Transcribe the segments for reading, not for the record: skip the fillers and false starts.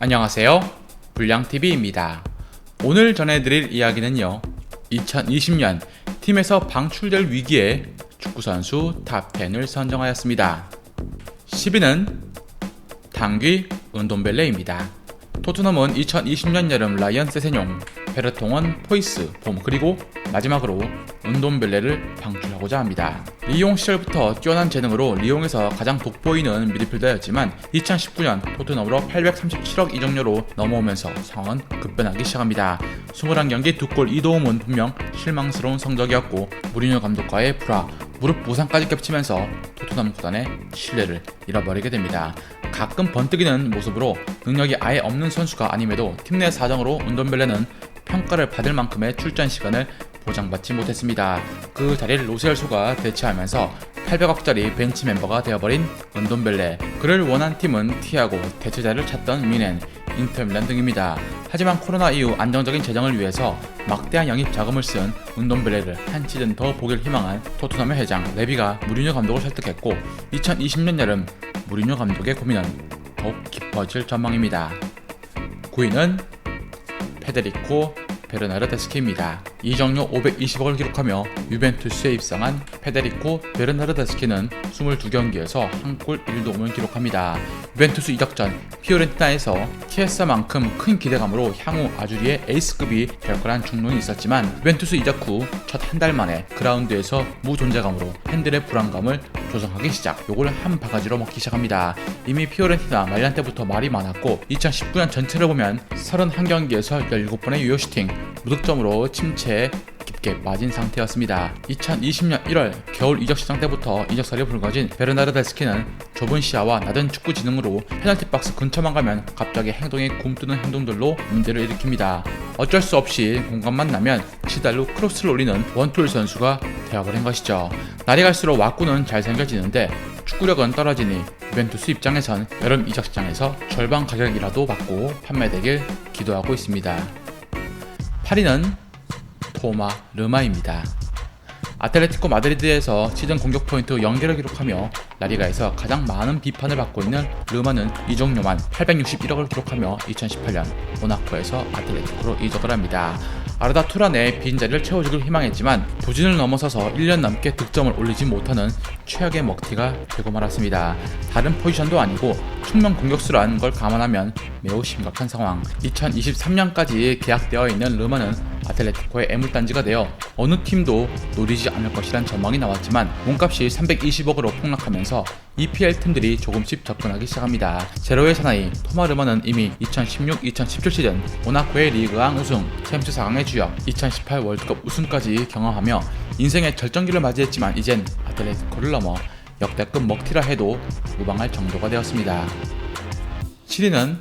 안녕하세요, 불량TV입니다. 오늘 전해드릴 이야기는요, 2020년 팀에서 방출될 위기에 축구선수 탑10을 선정하였습니다. 10위는 당귀 은돔벨레입니다. 토트넘은 2020년 여름 라이언 세세뇽, 베르통은 포이스, 봄, 그리고 마지막으로 은돔벨레를 방출하고자 합니다. 리옹 시절부터 뛰어난 재능으로 리옹에서 가장 돋보이는 미드필더였지만 2019년 토트넘으로 837억 이적료로 넘어오면서 상황은 급변하기 시작합니다. 21경기 2골 2도움은 분명 실망스러운 성적이었고 무리뉴 감독과의 불화, 무릎 부상까지 겹치면서 토트넘 구단의 신뢰를 잃어버리게 됩니다. 가끔 번뜩이는 모습으로 능력이 아예 없는 선수가 아님에도 팀 내 사정으로 은돔벨레는 평가를 받을 만큼의 출전 시간을 보장받지 못했습니다. 그 자리를 로셀소가 대체하면서 800억짜리 벤치 멤버가 되어버린 은돔벨레. 그를 원한 팀은 티아고, 대체자를 찾던 미넨, 인터밀란 등입니다. 하지만 코로나 이후 안정적인 재정을 위해서 막대한 영입 자금을 쓴 은돔벨레를 한 시즌 더 보길 희망한 토트넘의 회장 레비가 무리뉴 감독을 설득했고 2020년 여름 무리뉴 감독의 고민은 더욱 깊어질 전망입니다. 9위는 페데리코 베르나르데스키입니다. 이적료 520억을 기록하며 유벤투스에 입성한 페데리코 베르나르데스키는 22경기에서 한 골 1도움을 기록합니다. 유벤투스 이적 전 피오렌티나에서 키에사만큼 큰 기대감으로 향후 아주리의 에이스급이 될 거란 중론이 있었지만 유벤투스 이적 후 첫 한 달 만에 그라운드에서 무존재감으로 팬들의 불안감을 조성하기 시작, 요걸 한 바가지로 먹기 시작합니다. 이미 피오렌티나 말년 때부터 말이 많았고 2019년 전체를 보면 31경기에서 17번의 유효 슈팅, 무득점으로 침체에 깊게 빠진 상태였습니다. 2020년 1월 겨울 이적 시장 때부터 이적설이 불거진 베르나르데스키는 좁은 시야와 낮은 축구 지능으로 페널티 박스 근처만 가면 갑자기 행동이 굼뜨는 행동들로 문제를 일으킵니다. 어쩔 수 없이 공간만 나면 시달로 크로스를 올리는 원툴 선수가 되어버린 것이죠. 날이 갈수록 와꾸는 잘생겨지는데 축구력은 떨어지니 유벤투스 입장에선 여름 이적 시장에서 절반 가격이라도 받고 판매되길 기도하고 있습니다. 8위는 토마 르마입니다. 아틀레티코 마드리드에서 시즌 공격 포인트 0개를 기록하며 라리가에서 가장 많은 비판을 받고 있는 르마는 이적료만 861억을 기록하며 2018년 모나코에서 아틀레티코로 이적을 합니다. 아르다 투란의 빈자리를 채워주길 희망했지만 부진을 넘어서서 1년 넘게 득점을 올리지 못하는 최악의 먹튀가 되고 말았습니다. 다른 포지션도 아니고 측면 공격수라는 걸 감안하면 매우 심각한 상황. 2023년까지 계약되어 있는 르마는 아틀레티코의 애물단지가 되어 어느 팀도 노리지 않을 것이란 전망이 나왔지만 몸값이 320억으로 폭락하면서 EPL 팀들이 조금씩 접근하기 시작합니다. 제로의 사나이 토마 르마는 이미 2016-2017 시즌 모나코의 리그왕 우승, 챔스 4강의 주역, 2018 월드컵 우승까지 경험하며 인생의 절정기를 맞이했지만 이젠 아틀레티코를 넘어 역대급 먹튀라 해도 무방할 정도가 되었습니다. 7위는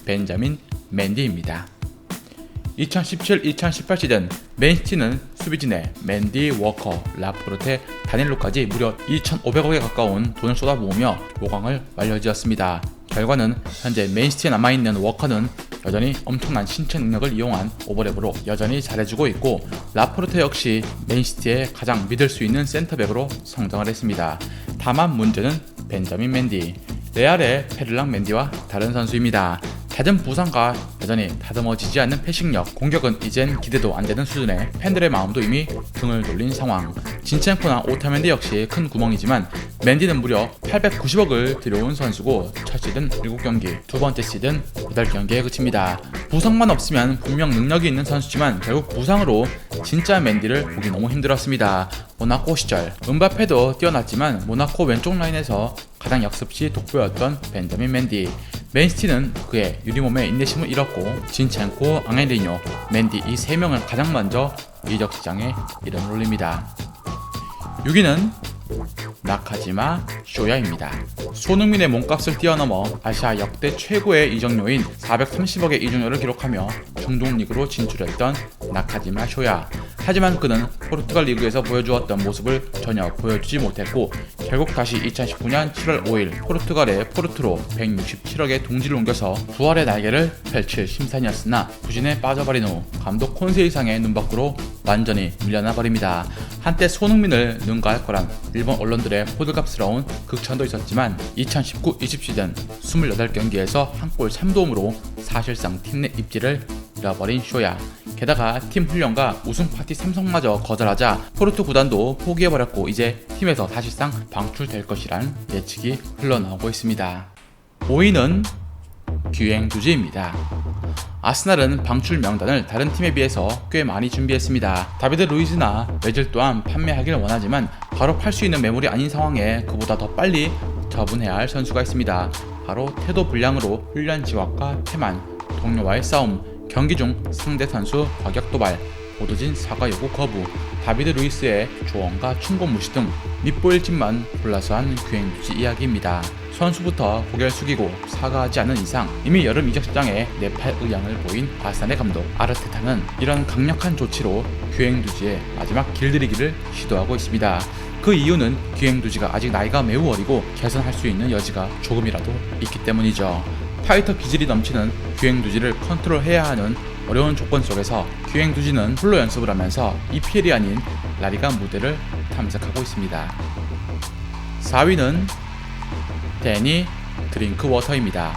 벤자민 맨디입니다. 2017-2018 시즌 맨시티는 수비진에 맨디, 워커, 라포르테, 다닐로까지 무려 2,500억에 가까운 돈을 쏟아부으며 모강을 완료지었습니다. 결과는 현재 맨시티에 남아있는 워커는 여전히 엄청난 신체 능력을 이용한 오버랩으로 여전히 잘해주고 있고 라포르테 역시 맨시티의 가장 믿을 수 있는 센터백으로 성장을 했습니다. 다만 문제는 벤자민 맨디, 레알의 페를랑 맨디와 다른 선수입니다. 잦은 부상과 여전히 다듬어지지 않는 패싱력, 공격은 이젠 기대도 안되는 수준에 팬들의 마음도 이미 등을 돌린 상황. 진첸코나 오타멘디 역시 큰 구멍이지만 맨디는 무려 890억을 들여온 선수고 첫 시즌 7경기, 두 번째 시즌 8경기에 그칩니다. 부상만 없으면 분명 능력이 있는 선수지만 결국 부상으로 진짜 맨디를 보기 너무 힘들었습니다. 모나코 시절 은바페도 뛰어났지만 모나코 왼쪽 라인에서 가장 역습시 돋보였던 벤자민 맨디. 맨시티는 그의 유리몸에 인내심을 잃었고 진첸코, 앙헬리뇨, 맨디 이 3명을 가장 먼저 이적 시장에 이름을 올립니다. 6위는 나카지마 쇼야입니다. 손흥민의 몸값을 뛰어넘어 아시아 역대 최고의 이적료인 430억의 이적료를 기록하며 중동 리그로 진출했던 나카지마 쇼야. 하지만 그는 포르투갈 리그에서 보여주었던 모습을 전혀 보여주지 못했고 결국 다시 2019년 7월 5일 포르투갈의 포르투로 167억의 동지를 옮겨서 부활의 날개를 펼칠 심산이었으나 부진에 빠져버린 후 감독 콘세 이상의 눈 밖으로 완전히 밀려나 버립니다. 한때 손흥민을 능가할 거란 일본 언론들의 호들갑스러운 극찬도 있었지만 2019-20 시즌 28경기에서 한 골 3도움으로 사실상 팀 내 입지를 잃어버린 쇼야. 게다가 팀 훈련과 우승 파티 참석마저 거절하자 포르투 구단도 포기해버렸고 이제 팀에서 사실상 방출될 것이란 예측이 흘러나오고 있습니다. 5위는 귀행두지입니다. 아스날은 방출 명단을 다른 팀에 비해서 꽤 많이 준비했습니다. 다비드 루이즈나 외질 또한 판매하길 원하지만 바로 팔 수 있는 매물이 아닌 상황에 그보다 더 빨리 처분해야 할 선수가 있습니다. 바로 태도 불량으로 훈련 지각과 태만, 동료와의 싸움, 경기 중 상대 선수 과격 도발, 보도진 사과 요구 거부, 다비드 루이스의 조언과 충고 무시 등 밑보일 짓만 골라서 한 귀행두지 이야기입니다. 선수부터 고개를 숙이고 사과하지 않은 이상 이미 여름 이적 시장에 내팔 의향을 보인 아스날의 감독 아르테타는 이런 강력한 조치로 귀행두지의 마지막 길들이기를 시도하고 있습니다. 그 이유는 귀행두지가 아직 나이가 매우 어리고 개선할 수 있는 여지가 조금이라도 있기 때문이죠. 파이터 기질이 넘치는 귀행두지를 컨트롤해야 하는 어려운 조건 속에서 귀행두지는 홀로 연습을 하면서 EPL이 아닌 라리가 무대를 탐색하고 있습니다. 4위는 데니 드링크워터입니다.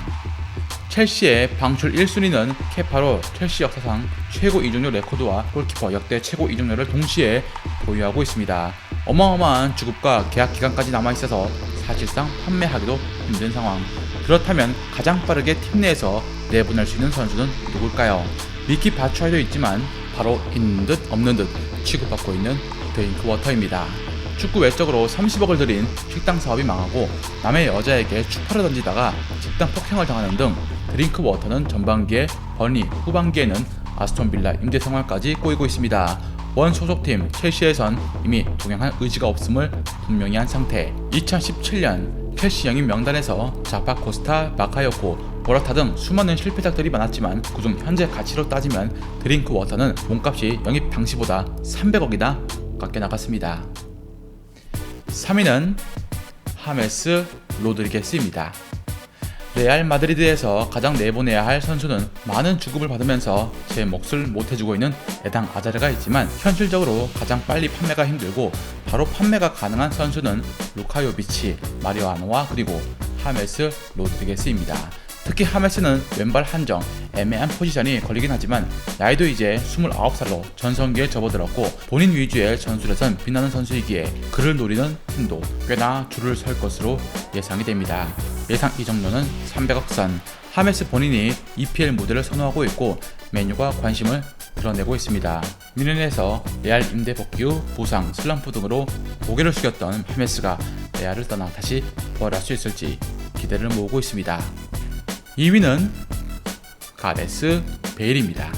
첼시의 방출 1순위는 케파로 첼시 역사상 최고 이적료 레코드와 골키퍼 역대 최고 이적료를 동시에 보유하고 있습니다. 어마어마한 주급과 계약 기간까지 남아있어서 사실상 판매하기도 힘든 상황. 그렇다면 가장 빠르게 팀 내에서 내보낼 수 있는 선수는 누굴까요? 미키 바추아이도 있지만 바로 있는 듯 없는 듯 취급받고 있는 드링크워터입니다. 축구 외적으로 30억을 들인 식당 사업이 망하고 남의 여자에게 추파를 던지다가 집단 폭행을 당하는 등 드링크워터는 전반기에 버니, 후반기에는 아스톤빌라 임대 상황까지 꼬이고 있습니다. 원 소속팀 첼시에선 이미 동행할 의지가 없음을 분명히 한 상태. 2017년 첼시 영입 명단에서 자파 코스타, 마카요코, 모라타 등 수많은 실패작들이 많았지만 그중 현재 가치로 따지면 드링크워터는 몸값이 영입 당시보다 300억이나 깎여 나갔습니다. 3위는 하메스 로드리게스입니다. 레알 마드리드에서 가장 내보내야 할 선수는 많은 주급을 받으면서 제 몫을 못해주고 있는 에당 아자르가 있지만 현실적으로 가장 빨리 판매가 힘들고 바로 판매가 가능한 선수는 루카 요비치, 마리아노와 그리고 하메스 로드리게스입니다. 특히 하메스는 왼발 한정, 애매한 포지션이 걸리긴 하지만 나이도 이제 29살로 전성기에 접어들었고 본인 위주의 전술에선 빛나는 선수이기에 그를 노리는 팀도 꽤나 줄을 설 것으로 예상이 됩니다. 예상 이적료는 300억 선. 하메스 본인이 EPL 무대를 선호하고 있고 메뉴가 관심을 드러내고 있습니다. 미넨에서 레알 임대 복귀 후 부상, 슬럼프 등으로 고개를 숙였던 하메스가 레알을 떠나 다시 부활할 수 있을지 기대를 모으고 있습니다. 2위는 가레스 베일입니다.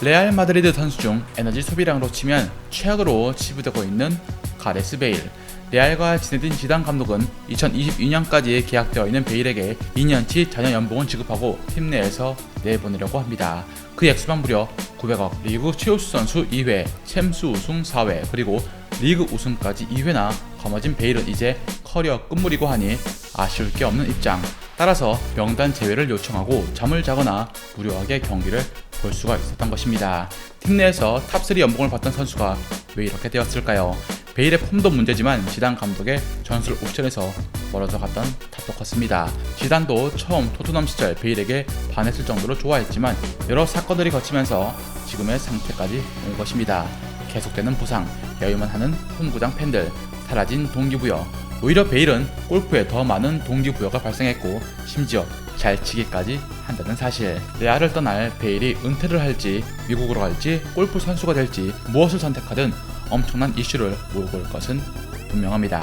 레알 마드리드 선수 중 에너지 소비량으로 치면 최악으로 치부되고 있는 가레스 베일. 레알과 지네딘 지단 감독은 2022년까지 계약되어 있는 베일에게 2년치 전년 연봉을 지급하고 팀 내에서 내보내려고 합니다. 그 액수만 무려 900억. 리그 최우수 선수 2회, 챔스 우승 4회, 그리고 리그 우승까지 2회나 거머쥔 베일은 이제 커리어 끝물이고 하니 아쉬울 게 없는 입장. 따라서 명단 제외를 요청하고 잠을 자거나 무료하게 경기를 볼 수가 있었던 것입니다. 팀 내에서 탑3 연봉을 받던 선수가 왜 이렇게 되었을까요? 베일의 폼도 문제지만 지단 감독의 전술 옵션에서 멀어져 갔던 탓도 컸습니다. 지단도 처음 토트넘 시절 베일에게 반했을 정도로 좋아했지만 여러 사건들이 거치면서 지금의 상태까지 온 것입니다. 계속되는 부상, 여유만 하는 홈구장 팬들, 사라진 동기부여. 오히려 베일은 골프에 더 많은 동기부여가 발생했고 심지어 잘 치기까지 한다는 사실. 레알을 떠날 베일이 은퇴를 할지 미국으로 갈지 골프 선수가 될지 무엇을 선택하든 엄청난 이슈를 몰고 올 것은 분명합니다.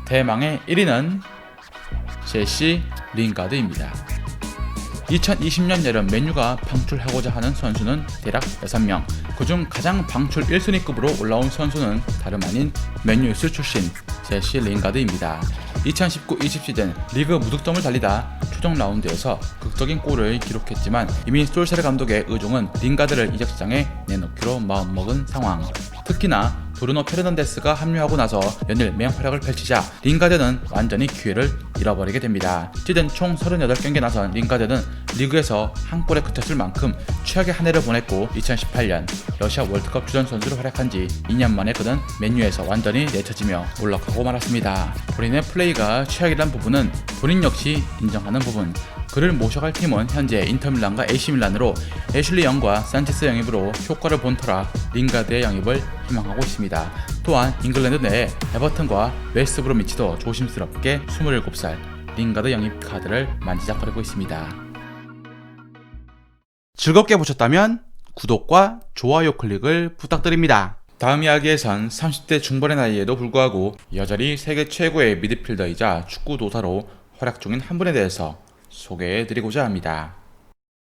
대망의 1위는 제시 링가드입니다. 2020년 여름 맨유가 방출하고자 하는 선수는 대략 6명. 그중 가장 방출 1순위급으로 올라온 선수는 다름 아닌 맨유스 출신 제시 링가드입니다. 2019-20 시즌 리그 무득점을 달리다 최종 라운드에서 극적인 골을 기록했지만 이미 솔샤르 감독의 의중은 링가드를 이적 시장에 내놓기로 마음먹은 상황. 특히나 브루노 페르난데스가 합류하고 나서 연일 맹활약을 펼치자 링가드는 완전히 기회를 잃어버리게 됩니다. 시즌 총 38경기에 나선 링가드는 리그에서 한 골에 그쳤을 만큼 최악의 한 해를 보냈고 2018년 러시아 월드컵 주전 선수로 활약한 지 2년 만에 그는 맨유에서 완전히 내쳐지며 몰락하고 말았습니다. 본인의 플레이가 최악이란 부분은 본인 역시 인정하는 부분. 그를 모셔갈 팀은 현재 인터밀란과 AC밀란으로 애슐리 영과 산체스 영입으로 효과를 본 터라 링가드의 영입을 희망하고 있습니다. 또한 잉글랜드 내에 에버튼과 웨스트 브로미치도 조심스럽게 27살 링가드 영입 카드를 만지작거리고 있습니다. 즐겁게 보셨다면 구독과 좋아요 클릭을 부탁드립니다. 다음 이야기에선 30대 중반의 나이에도 불구하고 여전히 세계 최고의 미드필더이자 축구 도사로 활약 중인 한 분에 대해서 소개해드리고자 합니다.